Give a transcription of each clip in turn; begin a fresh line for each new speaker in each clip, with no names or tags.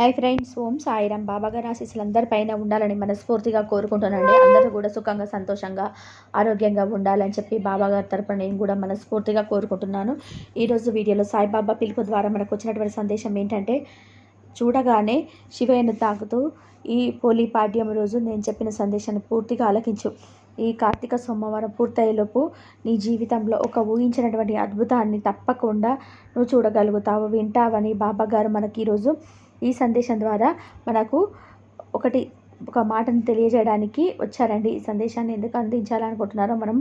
Hi friends, ఓం సాయిరాం. బాబాగారి ఆశీస్సులు అందరిపైన ఉండాలని మనస్ఫూర్తిగా కోరుకుంటున్నానండి. అందరూ కూడా సుఖంగా, సంతోషంగా, ఆరోగ్యంగా ఉండాలని చెప్పి బాబాగారి తరపున నేను కూడా మనస్ఫూర్తిగా కోరుకుంటున్నాను. ఈరోజు వీడియోలో సాయిబాబా పిలుపు ద్వారా మనకు వచ్చినటువంటి సందేశం ఏంటంటే, చూడగానే శివయ్యను తాకుతూ ఈ పోలీపాడ్యం రోజు నేను చెప్పిన సందేశాన్ని పూర్తిగా ఆలకించు. ఈ కార్తీక సోమవారం పూర్తయ్యేలోపు నీ జీవితంలో ఒక ఊహించినటువంటి అద్భుతాన్ని తప్పకుండా నువ్వు చూడగలుగుతావు, వింటావని బాబాగారు మనకి ఈరోజు ఈ సందేశం ద్వారా మనకు ఒక మాటను తెలియజేయడానికి వచ్చారండి. ఈ సందేశాన్ని ఎందుకు అందించాలనుకుంటున్నారో మనం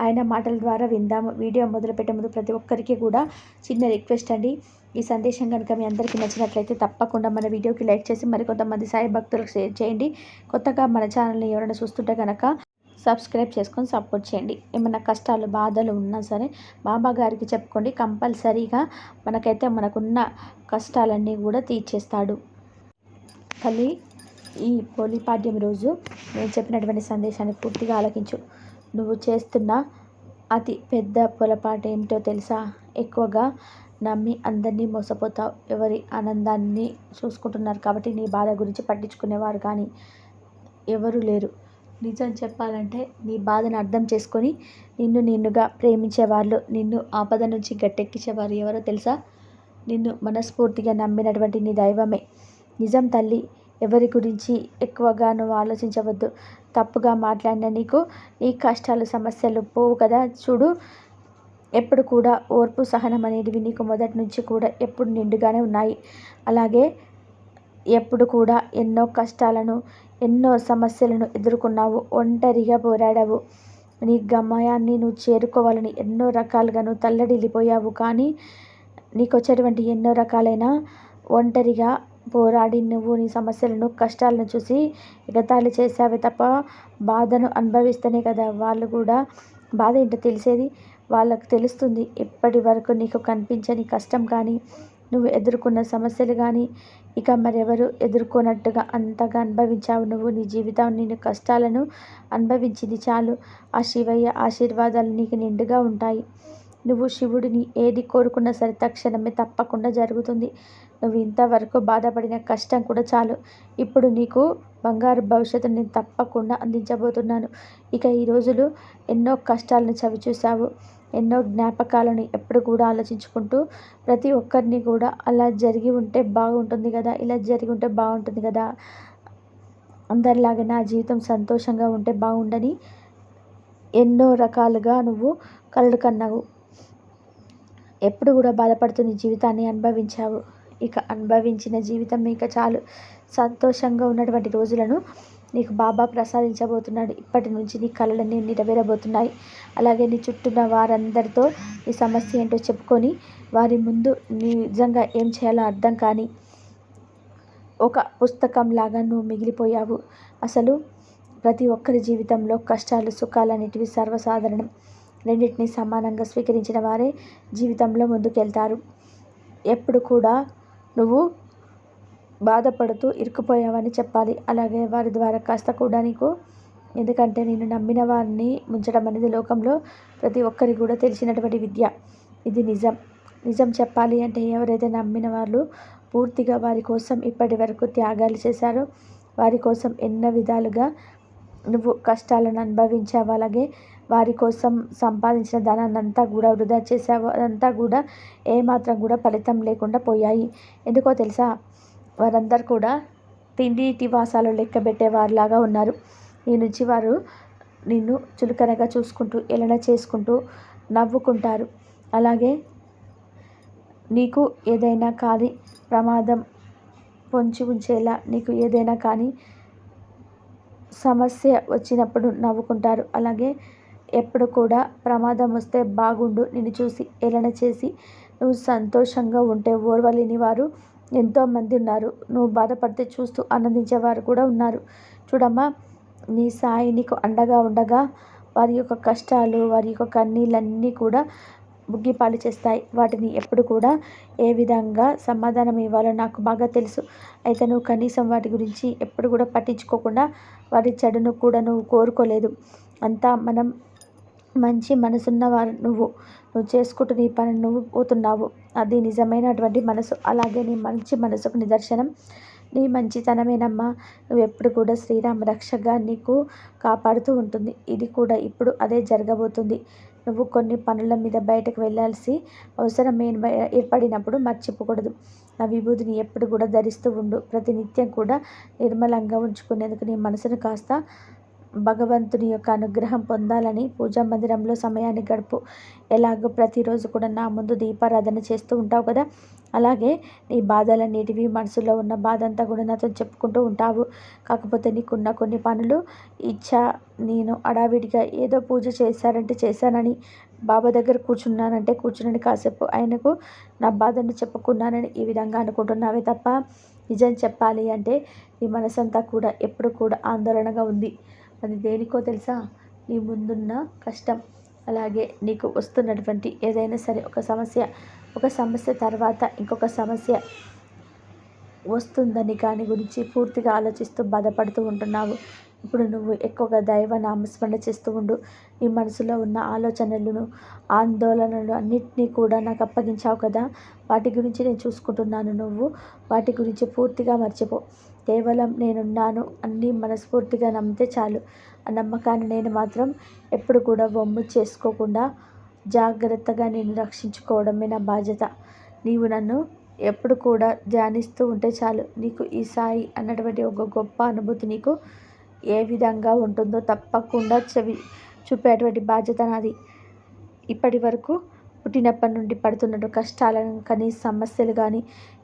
ఆయన మాటల ద్వారా విందాము. వీడియో మొదలుపెట్టే ముందు ప్రతి ఒక్కరికి కూడా చిన్న రిక్వెస్ట్ అండి. ఈ సందేశం కనుక మీ అందరికీ నచ్చినట్లయితే తప్పకుండా మన వీడియోకి లైక్ చేసి మరికొంతమంది సాయి భక్తులకు షేర్ చేయండి. కొత్తగా మన ఛానల్ని ఎవరైనా చూస్తుంటే కనుక సబ్స్క్రైబ్ చేసుకొని సపోర్ట్ చేయండి. ఏమైనా కష్టాలు, బాధలు ఉన్నా సరే బాబా గారికి చెప్పుకోండి. కంపల్సరీగా మనకున్న కష్టాలన్నీ కూడా తీర్చేస్తాడు. తల్లి, ఈ పోలీపాడ్యం రోజు నేను చెప్పినటువంటి సందేశాన్ని పూర్తిగా ఆలకించు. నువ్వు చేస్తున్న అతి పెద్ద పొరపాటు ఏమిటో తెలుసా? ఎక్కువగా నమ్మి అందరినీ మోసపోతావు. ఎవరి ఆనందాన్ని చూసుకుంటున్నారు కాబట్టి నీ బాధ గురించి పట్టించుకునేవారు కానీ ఎవరు లేరు. నిజం చెప్పాలంటే నీ బాధను అర్థం చేసుకొని నిన్నుగా ప్రేమించేవాళ్ళు, నిన్ను ఆపద నుంచి గట్టెక్కించేవారు ఎవరో తెలుసా? నిన్ను మనస్ఫూర్తిగా నమ్మినటువంటి నీ దైవమే. నిజం తల్లి, ఎవరి గురించి ఎక్కువగా నువ్వు ఆలోచించవద్దు. తప్పుగా మాట్లాడిన నీకు నీ కష్టాలు, సమస్యలు పోవు కదా. చూడు, ఎప్పుడు కూడా ఓర్పు, సహనం అనేటివి నీకు మొదటి నుంచి కూడా ఎప్పుడు నిండుగానే ఉన్నాయి. అలాగే ఎప్పుడు కూడా ఎన్నో కష్టాలను, ఎన్నో సమస్యలను ఎదుర్కొన్నావు. ఒంటరిగా పోరాడావు. నీ గమ్యాన్ని నువ్వు చేరుకోవాలని ఎన్నో రకాలుగా నువ్వు తల్లడిల్లిపోయావు. కానీ నీకు వచ్చేటువంటి ఎన్నో రకాలైన ఒంటరిగా పోరాడి నువ్వు నీ సమస్యలను, కష్టాలను చూసి ఎగతాళి చేసావే తప్ప బాధను అనుభవిస్తేనే కదా వాళ్ళు కూడా బాధ ఏంటో తెలిసేది. వాళ్ళకు తెలుస్తుంది. ఇప్పటి వరకు నీకు కనిపించని కష్టం కానీ, నువ్వు ఎదుర్కొన్న సమస్యలు కానీ ఇక మరెవరు ఎదుర్కొన్నట్టుగా అంతగా అనుభవించావు నువ్వు. నీ జీవితం నేను కష్టాలను అనుభవించింది చాలు. ఆ శివయ్య ఆశీర్వాదాలు నీకు నిండుగా ఉంటాయి. నువ్వు శివుడిని ఏది కోరుకున్నా సరే తక్షణమే తప్పకుండా జరుగుతుంది. నువ్వు ఇంతవరకు బాధపడిన కష్టం కూడా చాలు. ఇప్పుడు నీకు బంగారు భవిష్యత్తు నేను తప్పకుండా అందించబోతున్నాను. ఇక ఈ రోజులు ఎన్నో కష్టాలను చవిచూసావు. ఎన్నో జ్ఞాపకాలను ఎప్పుడు కూడా ఆలోచించుకుంటూ ప్రతి ఒక్కరిని కూడా అలా జరిగి ఉంటే బాగుంటుంది కదా, ఇలా జరిగి ఉంటే బాగుంటుంది కదా, అందరిలాగా నా జీవితం సంతోషంగా ఉంటే బాగుండని ఎన్నో రకాలుగా నువ్వు కలలు కన్నావు. ఎప్పుడు కూడా బాధపడుతూ నీ జీవితాన్ని అనుభవించావు. ఇక అనుభవించిన జీవితం ఇక చాలు. సంతోషంగా ఉన్నటువంటి రోజులను నీకు బాబా ప్రసాదించబోతున్నాడు. ఇప్పటి నుంచి నీ కలలన్నీ నెరవేరబోతున్నాయి. అలాగే నీ చుట్టూన్న వారందరితో నీ సమస్య ఏంటో చెప్పుకొని వారి ముందు నీ నిజంగా ఏం చేయాలో అర్థం కానీ ఒక పుస్తకంలాగా నువ్వు మిగిలిపోయావు. అసలు ప్రతి ఒక్కరి జీవితంలో కష్టాలు, సుఖాలు అనేటివి సర్వసాధారణం. రెండింటినీ సమానంగా స్వీకరించిన వారే జీవితంలో ముందుకెళ్తారు. ఎప్పుడు కూడా నువ్వు బాధపడుతూ ఇరుక్కుపోయావని చెప్పాలి. అలాగే వారి ద్వారా కాస్త కూడా నీకు, ఎందుకంటే నేను నమ్మిన వారిని ముంచడం అనేది లోకంలో ప్రతి ఒక్కరికి కూడా తెలిసినటువంటి విద్య. ఇది నిజం చెప్పాలి అంటే ఎవరైతే నమ్మిన వాళ్ళు పూర్తిగా వారి కోసం ఇప్పటి వరకు త్యాగాలు చేశారో, వారి కోసం ఎన్నో విధాలుగా నువ్వు కష్టాలను అనుభవించావు. అలాగే వారి కోసం సంపాదించిన ధనాన్ని అంతా కూడా వృధా చేసావు. అదంతా కూడా ఏమాత్రం కూడా ఫలితం లేకుండా పోయాయి. ఎందుకో తెలుసా? వారందరూ కూడా తిండి వాసాలు లెక్క పెట్టేవారిలాగా ఉన్నారు. నీ నుంచి వారు నిన్ను చులకనగా చూసుకుంటూ, ఏలన చేసుకుంటూ నవ్వుకుంటారు. అలాగే నీకు ఏదైనా కానీ ప్రమాదం పొంచి ఉంచేలా, నీకు ఏదైనా కానీ సమస్య వచ్చినప్పుడు నవ్వుకుంటారు. అలాగే ఎప్పుడు కూడా ప్రమాదం వస్తే బాగుండు నిన్ను చూసి ఏలన చేసి నువ్వు సంతోషంగా ఉంటే ఓర్వలేని వారు ఎంతోమంది ఉన్నారు. నువ్వు బాధపడితే చూస్తూ ఆనందించేవారు కూడా ఉన్నారు. చూడమ్మా, నీ సాయి నీకు అండగా ఉండగా వారి యొక్క కష్టాలు, వారి యొక్క కన్నీళ్ళన్నీ కూడా బుగ్గిపాలు చేస్తాయి. వాటిని ఎప్పుడు కూడా ఏ విధంగా సమాధానం ఇవ్వాలో నాకు బాగా తెలుసు. అయితే నువ్వు కనీసం వాటి గురించి ఎప్పుడు కూడా పట్టించుకోకుండా వారి చెడును కూడా నువ్వు కోరుకోలేదు. అంతా మనం మంచి మనసున్నవారు. నువ్వు చేసుకుంటూ నీ పని నువ్వు పోతున్నావు. అది నిజమైనటువంటి మనసు. అలాగే నీ మంచి మనసుకు నిదర్శనం నీ మంచితనమేనమ్మా. నువ్వెప్పుడు కూడా శ్రీరామ రక్షగా నీకు కాపాడుతూ ఉంటుంది. ఇది కూడా ఇప్పుడు అదే జరగబోతుంది. నువ్వు కొన్ని పనుల మీద బయటకు వెళ్ళాల్సి అవసరం ఏర్పడినప్పుడు మర్చిపోకూడదు. నా విభూతిని ఎప్పుడు కూడా ధరిస్తూ ఉండు. ప్రతినిత్యం కూడా నిర్మలంగా ఉంచుకునేందుకు నీ మనసును కాస్త భగవంతుని యొక్క అనుగ్రహం పొందాలని పూజా మందిరంలో సమయాన్ని గడుపు. ఎలాగో ప్రతిరోజు కూడా నా ముందు దీపారాధన చేస్తూ ఉంటావు కదా, అలాగే నీ బాధలన్నిటివి, మనసులో ఉన్న బాధ అంతా కూడా నాతో చెప్పుకుంటూ ఉంటావు. కాకపోతే నీకున్న కొన్ని పనులు నేను హడావిడిగా ఏదో పూజ చేశారంటే చేశానని, బాబా దగ్గర కూర్చున్నానంటే కూర్చున్నాను, కాసేపు ఆయనకు నా బాధను చెప్పుకున్నానని ఈ విధంగా అనుకుంటున్నావే తప్ప, నిజం చెప్పాలి అంటే నీ మనసంతా కూడా ఎప్పుడు కూడా ఆందోళనగా ఉంది. అది దేనికో తెలుసా? నీ ముందున్న కష్టం, అలాగే నీకు వస్తున్నటువంటి ఏదైనా సరే ఒక సమస్య తర్వాత ఇంకొక సమస్య వస్తుందని దాని గురించి పూర్తిగా ఆలోచిస్తూ బాధపడుతూ ఉంటున్నావు. ఇప్పుడు నువ్వు ఎక్కువగా దైవ నామస్మరణ చేస్తూ ఉండు. నీ మనసులో ఉన్న ఆలోచనలను, ఆందోళనలు అన్నిటినీ కూడా నాకు అప్పగించావు కదా, వాటి గురించి నేను చూసుకుంటున్నాను. నువ్వు వాటి గురించి పూర్తిగా మర్చిపో. కేవలం నేనున్నాను అన్నీ మనస్ఫూర్తిగా నమ్మితే చాలు. ఆ నమ్మకాన్ని నేను మాత్రం ఎప్పుడు కూడా వమ్ము చేసుకోకుండా జాగ్రత్తగా నేను రక్షించుకోవడమే నా బాధ్యత. నీవు నన్ను ఎప్పుడు కూడా ధ్యానిస్తూ ఉంటే చాలు. నీకు ఈ సాయి అన్నటువంటి ఒక గొప్ప అనుభూతి నీకు ఏ విధంగా ఉంటుందో తప్పకుండా చూపేటువంటి బాధ్యత నాది. ఇప్పటి వరకు పుట్టినప్పటి నుండి పడుతున్న కష్టాలను కానీ, సమస్యలు కానీ,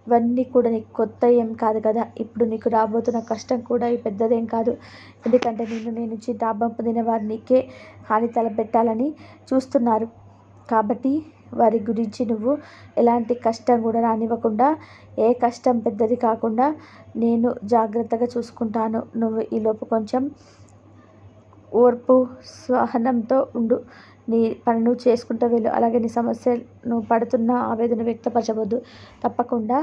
ఇవన్నీ కూడా నీకు కొత్త ఏం కాదు కదా. ఇప్పుడు నీకు రాబోతున్న కష్టం కూడా పెద్దదేం కాదు. ఎందుకంటే నీ నుంచి లాభం పొందిన వారు నీకే హాని తలపెట్టాలని చూస్తున్నారు. కాబట్టి వారి గురించి నువ్వు ఎలాంటి కష్టం కూడా రానివ్వకుండా, ఏ కష్టం పెద్దది కాకుండా నేను జాగ్రత్తగా చూసుకుంటాను. నువ్వు ఈలోపు కొంచెం ఓర్పు, సహనంతో ఉండు. నీ పని నువ్వు చేసుకుంటూ వెళ్ళు. అలాగే నీ సమస్య, నువ్వు పడుతున్న ఆవేదన వ్యక్తపరచవద్దు. తప్పకుండా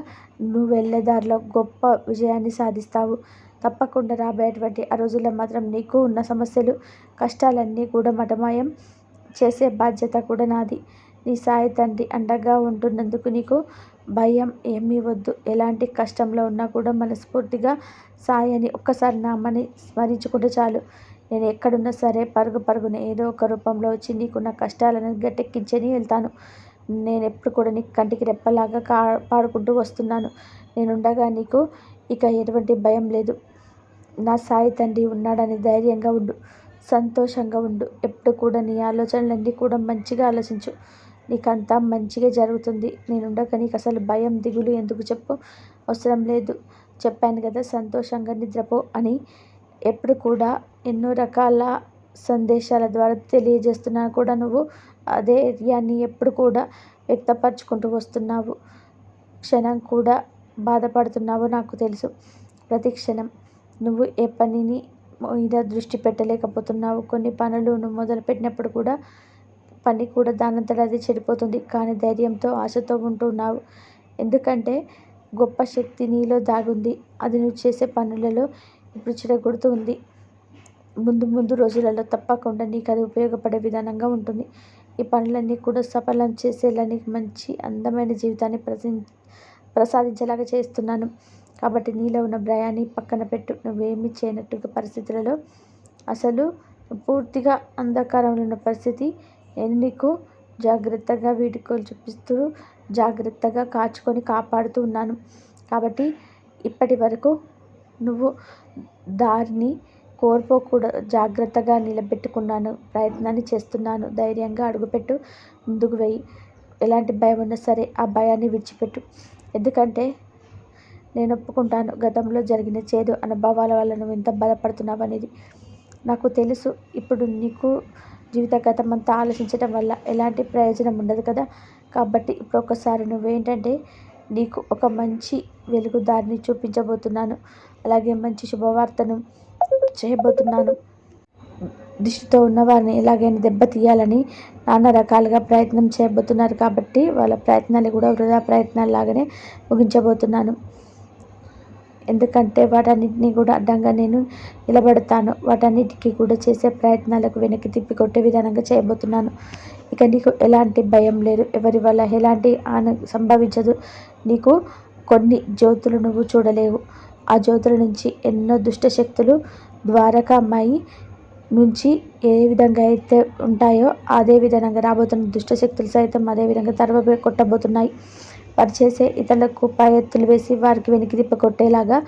నువ్వు వెళ్ళే దారిలో గొప్ప విజయాన్ని సాధిస్తావు. తప్పకుండా రాబోయేటువంటి ఆ రోజుల్లో మాత్రం నీకు ఉన్న సమస్యలు, కష్టాలన్నీ కూడా మటమాయం చేసే బాధ్యత కూడా నాది. నీ సాయి తండ్రి అండగా ఉంటున్నందుకు నీకు భయం ఏమీ వద్దు. ఎలాంటి కష్టంలో ఉన్నా కూడా మనస్ఫూర్తిగా సాయి అని ఒక్కసారి నామని స్మరించుకుంటే చాలు. నేను ఎక్కడున్నా సరే పరుగున ఏదో ఒక రూపంలో వచ్చి నీకున్న కష్టాలను గట్టెక్కించని వెళ్తాను. నేను ఎప్పుడు కూడా నీకు కంటికి రెప్పలాగా కాపాడుకుంటూ వస్తున్నాను. నేనుండగా నీకు ఇక ఎటువంటి భయం లేదు. నా సాయి తండ్రి ఉన్నాడని ధైర్యంగా ఉండు, సంతోషంగా ఉండు. ఎప్పుడు కూడా నీ ఆలోచనలన్నీ కూడా మంచిగా ఆలోచించు. నీకంతా మంచిగా జరుగుతుంది. నేనుండగా నీకు అసలు భయం, దిగులు ఎందుకు చెప్పు? అవసరం లేదు. చెప్పాను కదా, సంతోషంగా నిద్రపో అని. ఎప్పుడు కూడా ఎన్నో రకాల సందేశాల ద్వారా తెలియజేస్తున్నా కూడా నువ్వు ధైర్యాన్ని ఎప్పుడు కూడా వ్యక్తపరచుకుంటూ వస్తున్నావు. క్షణం కూడా బాధపడుతున్నావో నాకు తెలుసు. ప్రతి క్షణం నువ్వు ఏ పనిని మీద దృష్టి పెట్టలేకపోతున్నావు. కొన్ని పనులు నువ్వు మొదలుపెట్టినప్పుడు కూడా పని కూడా దానంతట అది చెడిపోతుంది. కానీ ధైర్యంతో, ఆశతో ఉంటున్నావు. ఎందుకంటే గొప్ప శక్తి నీలో దాగుంది. అది నువ్వు చేసే పనులలో ఇప్పుడు చిరగొడుతూ ఉంది. ముందు రోజులలో తప్పకుండా నీకు అది ఉపయోగపడే విధానంగా ఉంటుంది. ఈ పనులన్నీ కూడా సఫలం చేసేలా నీకు మంచి అందమైన జీవితాన్ని ప్రసాదించేలాగా చేస్తున్నాను. కాబట్టి నీలో ఉన్న భయాన్ని పక్కన పెట్టు. నువ్వేమీ చేయనట్టుగా పరిస్థితులలో, అసలు పూర్తిగా అంధకారంలో ఉన్న పరిస్థితి, నేను నీకు జాగ్రత్తగా వీడుకోలు చూపిస్తూ జాగ్రత్తగా కాపాడుతూ ఉన్నాను. కాబట్టి ఇప్పటి వరకు నువ్వు దారిని కోల్పోకూడదు, జాగ్రత్తగా నిలబెట్టుకున్నాను, ప్రయత్నాన్ని చేస్తున్నాను. ధైర్యంగా అడుగుపెట్టు, ముందుకు వెయ్యి. ఎలాంటి భయం ఉన్నా సరే ఆ భయాన్ని విడిచిపెట్టు. ఎందుకంటే నేను ఒప్పుకుంటాను, గతంలో జరిగిన చేదు అనుభవాల వల్ల నువ్వు ఎంత బాధపడుతున్నావు అనేది నాకు తెలుసు. ఇప్పుడు నీకు జీవిత గతం అంతా ఆలోచించడం వల్ల ఎలాంటి ప్రయోజనం ఉండదు కదా. కాబట్టి ఇప్పుడు ఒకసారి నువ్వేంటంటే నీకు ఒక మంచి వెలుగుదారిని చూపించబోతున్నాను. అలాగే మంచి శుభవార్తను చేయబోతున్నాను. దిష్టితో ఉన్నవారిని ఎలాగైనా దెబ్బతీయాలని నానా రకాలుగా ప్రయత్నం చేయబోతున్నారు. కాబట్టి వాళ్ళ ప్రయత్నాలు కూడా వృధా ప్రయత్నాలు లాగానే ముగించబోతున్నాను. ఎందుకంటే వాటన్నిటినీ కూడా అడ్డంగా నేను నిలబడతాను. వాటన్నిటికీ కూడా చేసే ప్రయత్నాలకు వెనక్కి తిప్పి కొట్టే విధానంగా చేయబోతున్నాను. ఇక నీకు ఎలాంటి భయం లేదు. ఎవరి వల్ల ఎలాంటి సంభవించదు. నీకు కొన్ని జ్యోతులు నువ్వు చూడలేవు. ఆ జ్యోతుల నుంచి ఎన్నో దుష్ట శక్తులు ద్వారకామాయి నుంచి ఏ విధంగా అయితే ఉంటాయో అదే విధంగా రాబోతున్న దుష్ట శక్తులు సైతం అదే విధంగా తరవ కొట్టబోతున్నాయి. వారు చేసే ఇతరులకు పాయెత్తులు వేసి వారికి వెనక్కి తిప్ప కొట్టేలాగా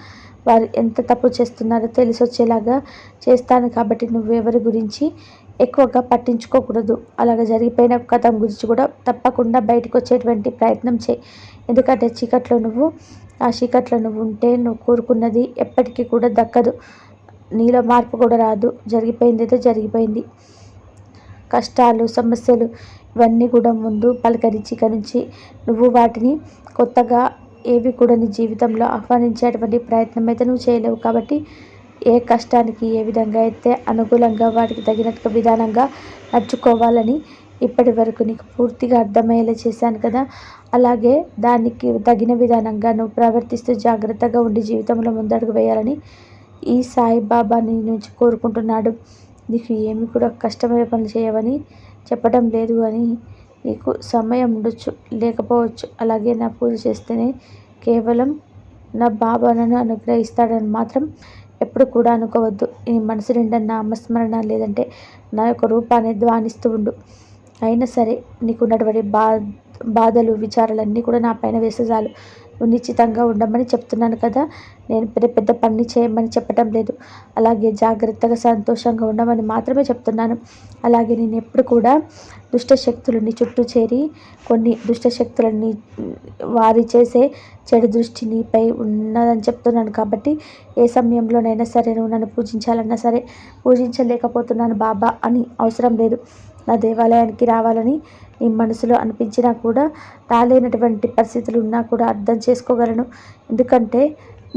వారు ఎంత తప్పు చేస్తున్నారో తెలిసొచ్చేలాగా చేస్తాను. కాబట్టి నువ్వు ఎవరి గురించి ఎక్కువగా పట్టించుకోకూడదు. అలాగ జరిగిపోయిన కథ గురించి కూడా తప్పకుండా బయటకు వచ్చేటువంటి ప్రయత్నం చేయి. ఎందుకంటే ఆ చీకట్లో నువ్వు ఉంటే నువ్వు కోరుకున్నది ఎప్పటికీ కూడా దక్కదు. నీలో మార్పు కూడా రాదు. జరిగిపోయింది ఏదో జరిగిపోయింది. కష్టాలు, సమస్యలు ఇవన్నీ కూడా ముందు పలకరించి ఇక నుంచి నువ్వు వాటిని కొత్తగా ఏవి కూడా నీ జీవితంలో ఆహ్వానించేటువంటి ప్రయత్నం అయితే నువ్వు చేయలేవు. కాబట్టి ఏ కష్టానికి ఏ విధంగా అయితే అనుకూలంగా వాటికి తగినట్టుగా విధానంగా నడుచుకోవాలని ఇప్పటి వరకు నీకు పూర్తిగా అర్థమయ్యేలా చేశాను కదా. అలాగే దానికి తగిన విధానంగా నువ్వు ప్రవర్తిస్తూ జాగ్రత్తగా ఉండి జీవితంలో ముందడుగు వేయాలని ఈ సాయిబాబా నీ నుంచి కోరుకుంటున్నాడు. నీకు ఏమి కూడా కష్టమైన పనులు చేయవని చెప్పడం లేదు అని నీకు సమయం ఉండొచ్చు, లేకపోవచ్చు. అలాగే నా పూజ చేస్తేనే కేవలం నా బాబా నన్ను అనుగ్రహిస్తాడని మాత్రం ఎప్పుడు కూడా అనుకోవద్దు. నీ మనసు నిండా నామస్మరణ లేదంటే నా యొక్క రూపాన్ని ధ్వానిస్తూ ఉండు. అయినా సరే నీకున్నటువంటి బాధలు, విచారాలన్నీ కూడా నా పైన వేస్తే చాలు. నువ్వు నిశ్చితంగా ఉండమని చెప్తున్నాను కదా. నేను పెద్ద పెద్ద పని చేయమని చెప్పటం లేదు. అలాగే జాగ్రత్తగా సంతోషంగా ఉండమని మాత్రమే చెప్తున్నాను. అలాగే నేను ఎప్పుడు కూడా దుష్టశక్తులు నీ చుట్టూ చేరి కొన్ని దుష్టశక్తులని వారి చేసే చెడు దృష్టి నీపై ఉన్నదని చెప్తున్నాను. కాబట్టి ఏ సమయంలోనైనా సరే నువ్వు నన్ను పూజించాలన్నా సరే పూజించలేకపోతున్నాను బాబా అని అవసరం లేదు. నా దేవాలయానికి రావాలని నీ మనసులో అనిపించినా కూడా రాలేనటువంటి పరిస్థితులు ఉన్నా కూడా అర్థం చేసుకోగలను. ఎందుకంటే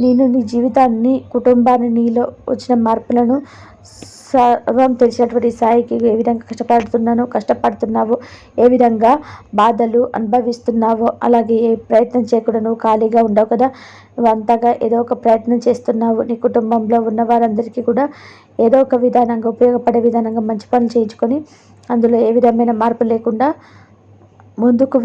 నేను నీ జీవితాన్ని, కుటుంబాన్ని, నీలో వచ్చిన మార్పులను సర్వం తెలిసినటువంటి సాయికి ఏ విధంగా కష్టపడుతున్నావో, ఏ విధంగా బాధలు అనుభవిస్తున్నావో, అలాగే ఏ ప్రయత్నం చేయకుండా నువ్వు ఖాళీగా ఉండవు కదా. నువ్వు అంతగా ఏదో ఒక ప్రయత్నం చేస్తున్నావు. నీ కుటుంబంలో ఉన్న వారందరికీ కూడా ఏదో ఒక విధానంగా ఉపయోగపడే విధానంగా మంచి పనులు చేయించుకొని అందులో ఏ విధమైన మార్పు లేకుండా ముందుకు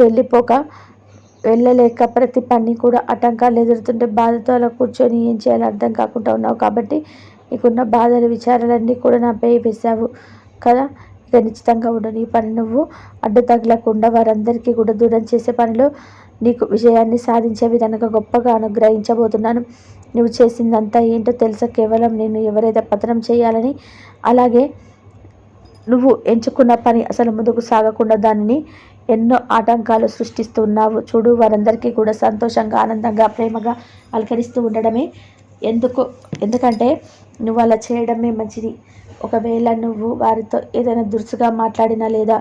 వెళ్ళలేక ప్రతి పని కూడా ఆటంకాలు ఎదురుతుంటే బాధతో అలా కూర్చొని ఏం చేయాలో అర్థం కాకుండా ఉన్నావు. కాబట్టి నీకున్న బాధలు, విచారాలన్నీ కూడా నాపై వేసావు కదా. ఇక నిశ్చితంగా ఉండు. నీ పని నువ్వు అడ్డు తగలకుండా వారందరికీ కూడా దూరం చేసే పనిలో నీకు విజయాన్ని సాధించే విధంగా గొప్పగా అనుగ్రహించబోతున్నాను. నువ్వు చేసిందంతా ఏంటో తెలుసా? కేవలం నేను ఎవరైతే పతనం చేయాలని, అలాగే నువ్వు ఎంచుకున్న పని అసలు ముందుకు సాగకుండా దానిని ఎన్నో ఆటంకాలు సృష్టిస్తున్నావు. చూడు, వారందరికీ కూడా సంతోషంగా, ఆనందంగా, ప్రేమగా పలకరిస్తూ ఉండడమే ఎందుకంటే నువ్వు అలా చేయడమే మంచిది. ఒకవేళ నువ్వు వారితో ఏదైనా దురుసుగా మాట్లాడినా లేదా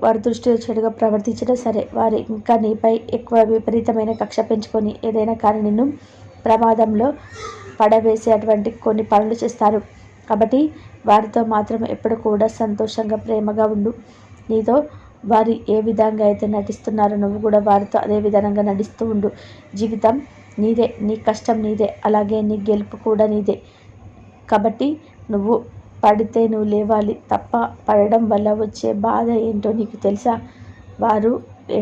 వారి దృష్టిలో చెడుగా ప్రవర్తించినా సరే, వారు ఇంకా నీపై ఎక్కువ విపరీతమైన కక్ష పెంచుకొని ఏదైనా కానీ నిన్ను ప్రమాదంలో పడవేసేటువంటి కొన్ని పనులు చేస్తారు. కాబట్టి వారితో మాత్రం ఎప్పుడు కూడా సంతోషంగా, ప్రేమగా ఉండు. నీతో వారు ఏ విధంగా అయితే నటిస్తున్నారో నువ్వు కూడా వారితో అదే విధంగా నడుస్తూ ఉండు. జీవితం నీదే, నీ కష్టం నీదే, అలాగే నీ గెలుపు కూడా నీదే. కాబట్టి నువ్వు పడితే నువ్వు లేవాలి తప్ప పడడం వల్ల వచ్చే బాధ ఏంటో నీకు తెలుసా? వారు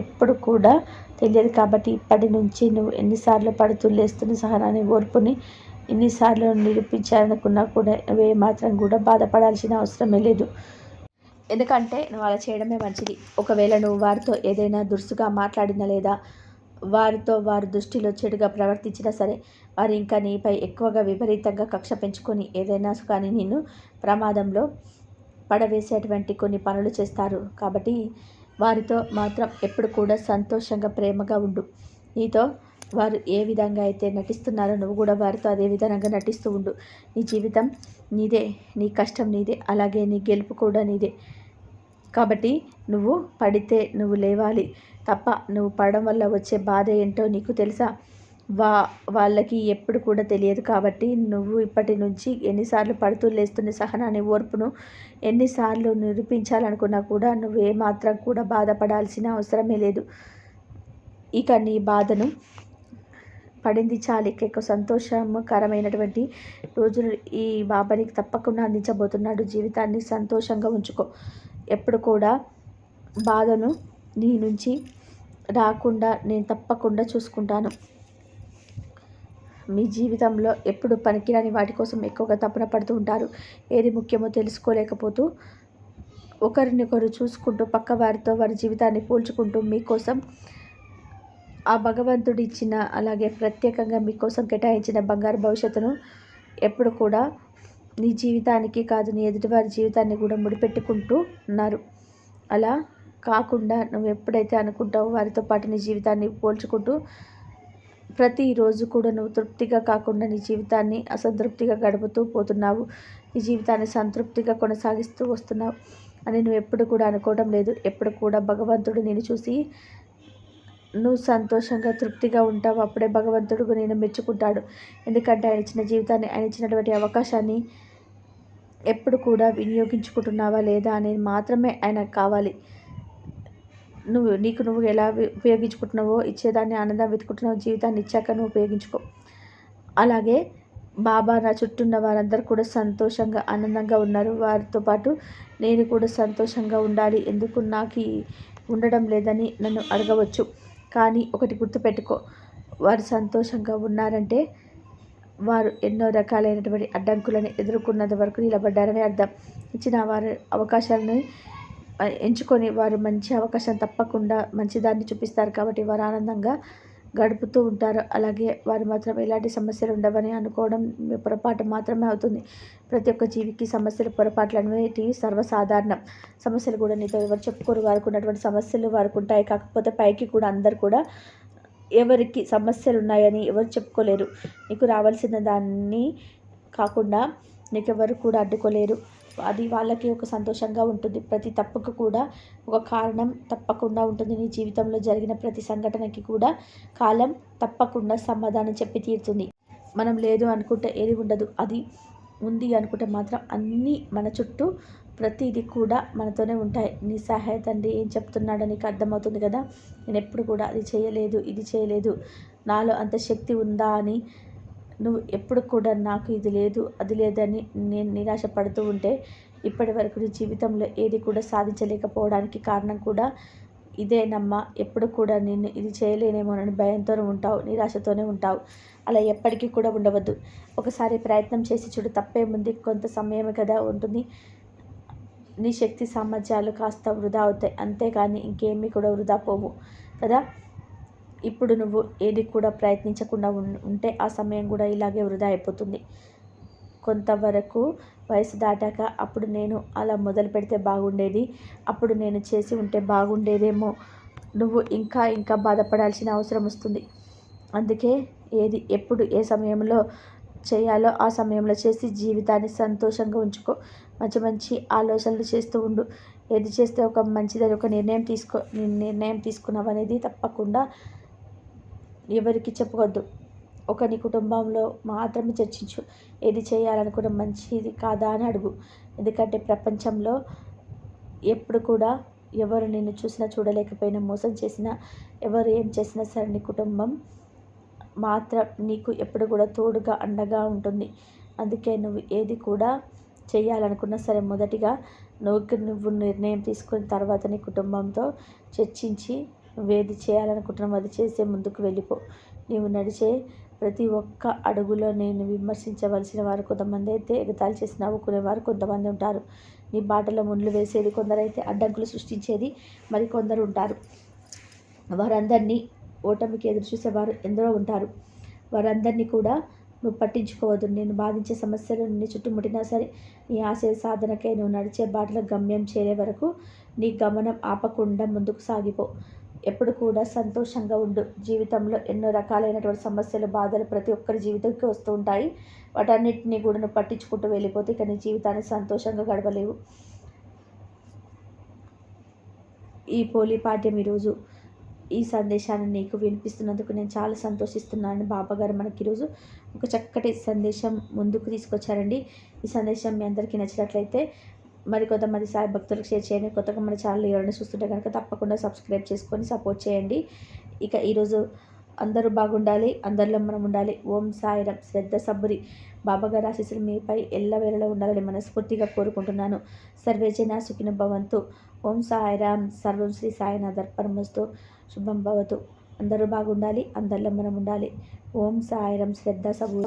ఎప్పుడు కూడా తెలియదు. కాబట్టి ఇప్పటి నుంచి నువ్వు ఎన్నిసార్లు పడుతూ లేస్తున్న సహనాన్ని, ఓర్పుని ఎన్నిసార్లు నిరూపించాలనుకున్నా కూడా నువ్వు ఏమాత్రం కూడా బాధపడాల్సిన అవసరమే లేదు. ఎందుకంటే నువ్వు అలా చేయడమే మంచిది. ఒకవేళ నువ్వు వారితో ఏదైనా దురుసుగా మాట్లాడినా లేదా వారితో వారి దృష్టిలో చెడుగా ప్రవర్తించినా సరే, వారు ఇంకా నీపై ఎక్కువగా విపరీతంగా కక్ష పెంచుకొని ఏదైనా కానీ నిన్ను ప్రమాదంలో పడవేసేటువంటి కొన్ని పనులు చేస్తారు. కాబట్టి వారితో మాత్రం ఎప్పుడు కూడా సంతోషంగా, ప్రేమగా ఉండు. నీతో వారు ఏ విధంగా అయితే నటిస్తున్నారో నువ్వు కూడా వారితో అదే విధంగా నటిస్తూ ఉండు. నీ జీవితం నీదే, నీ కష్టం నీదే, అలాగే నీ గెలుపు కూడా నీదే. కాబట్టి నువ్వు పడితే నువ్వు లేవాలి తప్ప నువ్వు పడడం వల్ల వచ్చే బాధ ఏంటో నీకు తెలుసా? వాళ్ళకి ఎప్పుడు కూడా తెలియదు. కాబట్టి నువ్వు ఇప్పటి నుంచి ఎన్నిసార్లు పడుతూ లేస్తున్న సహనాన్ని, ఓర్పును ఎన్నిసార్లు నిరూపించాలనుకున్నా కూడా నువ్వు ఏమాత్రం కూడా బాధపడాల్సిన అవసరమే లేదు. ఇక నీ బాధను పడింది చాలు. ఇక సంతోషకరమైనటువంటి రోజులు ఈ బాబానికి తప్పకుండా అందించబోతున్నాడు. జీవితాన్ని సంతోషంగా ఉంచుకో. ఎప్పుడు కూడా బాధను నీ నుంచి రాకుండా నేను తప్పకుండా చూసుకుంటాను. మీ జీవితంలో ఎప్పుడు పనికిరాని వాటి కోసం ఎక్కువగా తపన పడుతూ ఉంటారు. ఏది ముఖ్యమో తెలుసుకోలేకపోతూ ఒకరినొకరు చూసుకుంటూ పక్క వారితో వారి జీవితాన్ని పోల్చుకుంటూ మీకోసం ఆ భగవంతుడు ఇచ్చిన అలాగే ప్రత్యేకంగా మీకోసం కేటాయించిన బంగారు భవిష్యత్తును ఎప్పుడు కూడా నీ జీవితానికి కాదు, నీ ఎదుటివారి జీవితాన్ని కూడా ముడిపెట్టుకుంటూ ఉన్నారు. అలా కాకుండా నువ్వు ఎప్పుడైతే అనుకుంటావో వారితో పాటు నీ జీవితాన్ని పోల్చుకుంటూ ప్రతిరోజు కూడా నువ్వు తృప్తిగా కాకుండా నీ జీవితాన్ని అసంతృప్తిగా గడుపుతూ పోతున్నావు. నీ జీవితాన్ని సంతృప్తిగా కొనసాగిస్తూ వస్తున్నావు అని నువ్వు ఎప్పుడు కూడా అనుకోవడం లేదు. ఎప్పుడు కూడా భగవంతుడు నేను చూసి నువ్వు సంతోషంగా తృప్తిగా ఉంటావు. అప్పుడే భగవంతుడు నేను మెచ్చుకుంటాడు. ఎందుకంటే ఆయన ఇచ్చిన జీవితాన్ని, ఆయన ఇచ్చినటువంటి అవకాశాన్ని ఎప్పుడు కూడా వినియోగించుకుంటున్నావా లేదా అనేది మాత్రమే ఆయనకు కావాలి. నీకు నువ్వు ఎలా ఉపయోగించుకుంటున్నావో, ఇచ్చేదాన్ని ఆనందం వెతుకుంటున్నావు, జీవితాన్ని ఇచ్చాక నువ్వు ఉపయోగించుకో. అలాగే బాబా నా చుట్టూ ఉన్న వారందరూ కూడా సంతోషంగా ఆనందంగా ఉన్నారు. వారితో పాటు నేను కూడా సంతోషంగా ఉండాలి. ఎందుకు నాకు ఉండడం లేదని నన్ను అడగవచ్చు. కానీ ఒకటి గుర్తుపెట్టుకో, వారు సంతోషంగా ఉన్నారంటే వారు ఎన్నో రకాలైనటువంటి అడ్డంకులను ఎదుర్కొన్నంత వరకు నిలబడ్డారని అర్థం. ఇచ్చిన వారి అవకాశాలను ఎంచుకొని వారు మంచి అవకాశం తప్పకుండా మంచిదాన్ని చూపిస్తారు. కాబట్టి వారు ఆనందంగా గడుపుతూ ఉంటారు. అలాగే వారు మాత్రం ఎలాంటి సమస్యలు ఉండవని అనుకోవడం పొరపాటు మాత్రమే అవుతుంది. ప్రతి ఒక్క జీవికి సమస్యలు, పొరపాట్లు అనేటివి సర్వసాధారణం. సమస్యలు కూడా నీతో ఎవరు చెప్పుకోరు. వారికి ఉన్నటువంటి సమస్యలు వారికి ఉంటాయి. కాకపోతే పైకి కూడా అందరు కూడా ఎవరికి సమస్యలు ఉన్నాయని ఎవరు చెప్పుకోలేరు. నీకు రావాల్సిన దాన్ని కాకుండా నీకెవరు కూడా అడ్డుకోలేరు. అది వాళ్ళకి ఒక సంతోషంగా ఉంటుంది. ప్రతి తప్పుకు కూడా ఒక కారణం తప్పకుండా ఉంటుంది. నీ జీవితంలో జరిగిన ప్రతి సంఘటనకి కూడా కాలం తప్పకుండా సమాధానం చెప్పి తీరుతుంది. మనం లేదు అనుకుంటే ఏది ఉండదు. అది ఉంది అనుకుంటే మాత్రం అన్నీ మన చుట్టూ ప్రతిదీ కూడా మనతోనే ఉంటాయి. నీ సహాయ తండ్రి ఏం చెప్తున్నాడో నీకు అర్థమవుతుంది కదా. నేను ఎప్పుడు కూడా అది చేయలేదు, ఇది చేయలేదు, నాలో అంత శక్తి ఉందా అని నువ్వు ఎప్పుడు కూడా నాకు ఇది లేదు, అది లేదని నేను నిరాశ పడుతూ ఉంటే ఇప్పటి వరకు నీ జీవితంలో ఏది కూడా సాధించలేకపోవడానికి కారణం కూడా ఇదేనమ్మా. ఎప్పుడు కూడా నిన్ను ఇది చేయలేనేమోనని భయంతోనే ఉంటావు, నిరాశతోనే ఉంటావు. అలా ఎప్పటికీ కూడా ఉండవద్దు. ఒకసారి ప్రయత్నం చేసి చూడు, తప్పేముంది. కొంత సమయమే కదా ఉంటుంది. నీ శక్తి సామర్థ్యాలు కాస్త వృధా అవుతాయి, అంతేకాని ఇంకేమీ కూడా వృధా పోవు కదా. ఇప్పుడు నువ్వు ఏది కూడా ప్రయత్నించకుండా ఉంటే ఆ సమయం కూడా ఇలాగే వృధా అయిపోతుంది. కొంతవరకు వయసు దాటాక అప్పుడు నేను అలా మొదలు పెడితే బాగుండేది, అప్పుడు నేను చేసి ఉంటే బాగుండేదేమో, నువ్వు ఇంకా ఇంకా బాధపడాల్సిన అవసరం వస్తుంది. అందుకే ఏది ఎప్పుడు ఏ సమయంలో చేయాలో ఆ సమయంలో చేసి జీవితాన్ని సంతోషంగా ఉంచుకో. మంచి మంచి ఆలోచనలు చేస్తూ ఉండు. ఏది చేస్తే ఒక మంచిదని ఒక నిర్ణయం తీసుకున్నావు అనేది తప్పకుండా ఎవరికి చెప్పవద్దు. నీ కుటుంబంలో మాత్రమే చర్చించు. ఏది చేయాలనుకున్న మంచిది కాదా అని అడుగు. ఎందుకంటే ప్రపంచంలో ఎప్పుడు కూడా ఎవరు నిన్ను చూసినా చూడలేకపోయినా, మోసం చేసినా, ఎవరు ఏం చేసినా సరే నీ కుటుంబం మాత్రం నీకు ఎప్పుడు కూడా తోడుగా అండగా ఉంటుంది. అందుకే నువ్వు ఏది కూడా చేయాలనుకున్నా సరే మొదటిగా నువ్వు నిర్ణయం తీసుకున్న తర్వాత నీ కుటుంబంతో చర్చించి నువ్వేది చేయాలనుకుంటున్నావు అది చేసే ముందుకు వెళ్ళిపో. నీవు నడిచే ప్రతి ఒక్క అడుగులో నేను విమర్శించవలసిన వారు కొంతమంది అయితే, ఎగతాళి చేసి నవ్వుకునేవారు కొంతమంది ఉంటారు. నీ బాటలో ముళ్ళు వేసేది కొందరైతే, అడ్డంకులు సృష్టించేది మరికొందరు ఉంటారు. వారందరినీ ఓటమికి ఎదురు చూసేవారు ఎందరో ఉంటారు. వారందరినీ కూడా నువ్వు పట్టించుకోవద్దు. నేను బాధించే సమస్యలు నీ చుట్టుముట్టినా సరే నీ ఆశయ సాధనకై నువ్వు నడిచే బాటలో గమ్యం చేరే వరకు నీ గమనం ఆపకుండా ముందుకు సాగిపో. ఎప్పుడు కూడా సంతోషంగా ఉండు. జీవితంలో ఎన్నో రకాలైనటువంటి సమస్యలు, బాధలు ప్రతి ఒక్కరి జీవితంకి వస్తూ ఉంటాయి. వాటన్నిటినీ కూడా నువ్వు పట్టించుకుంటూ వెళ్ళిపోతే ఇక నీ జీవితాన్ని సంతోషంగా గడపలేవు. ఈ పోలీపాఠ్యం ఈరోజు ఈ సందేశాన్ని నీకు వినిపిస్తున్నందుకు నేను చాలా సంతోషిస్తున్నాను. బాబాగారు మనకి ఈరోజు ఒక చక్కటి సందేశం ముందుకు తీసుకొచ్చారండి. ఈ సందేశం మీ అందరికీ నచ్చినట్లయితే మరి కొంతమంది సాయి భక్తులకు షేర్ చేయండి. కొత్తగా మన ఛానల్ ఎవరైనా చూస్తుంటే కనుక తప్పకుండా సబ్స్క్రైబ్ చేసుకొని సపోర్ట్ చేయండి. ఇక ఈరోజు అందరూ బాగుండాలి, అందరిలో మనం ఉండాలి. ఓం సాయిరాం. శ్రద్ధ సబ్బురి బాబాగారి ఆశీస్సులు మీపై ఎల్లవేళలా ఉండాలని మనస్ఫూర్తిగా కోరుకుంటున్నాను. సర్వే జన సుఖినో భవంతు. ఓం సాయిరాం. సర్వం శ్రీ సాయినాథ్ అర్పణమస్తు. శుభం భవతు. అందరూ బాగుండాలి, అందరిలో మనం ఉండాలి. ఓం సాయిరం శ్రద్ధ సబూ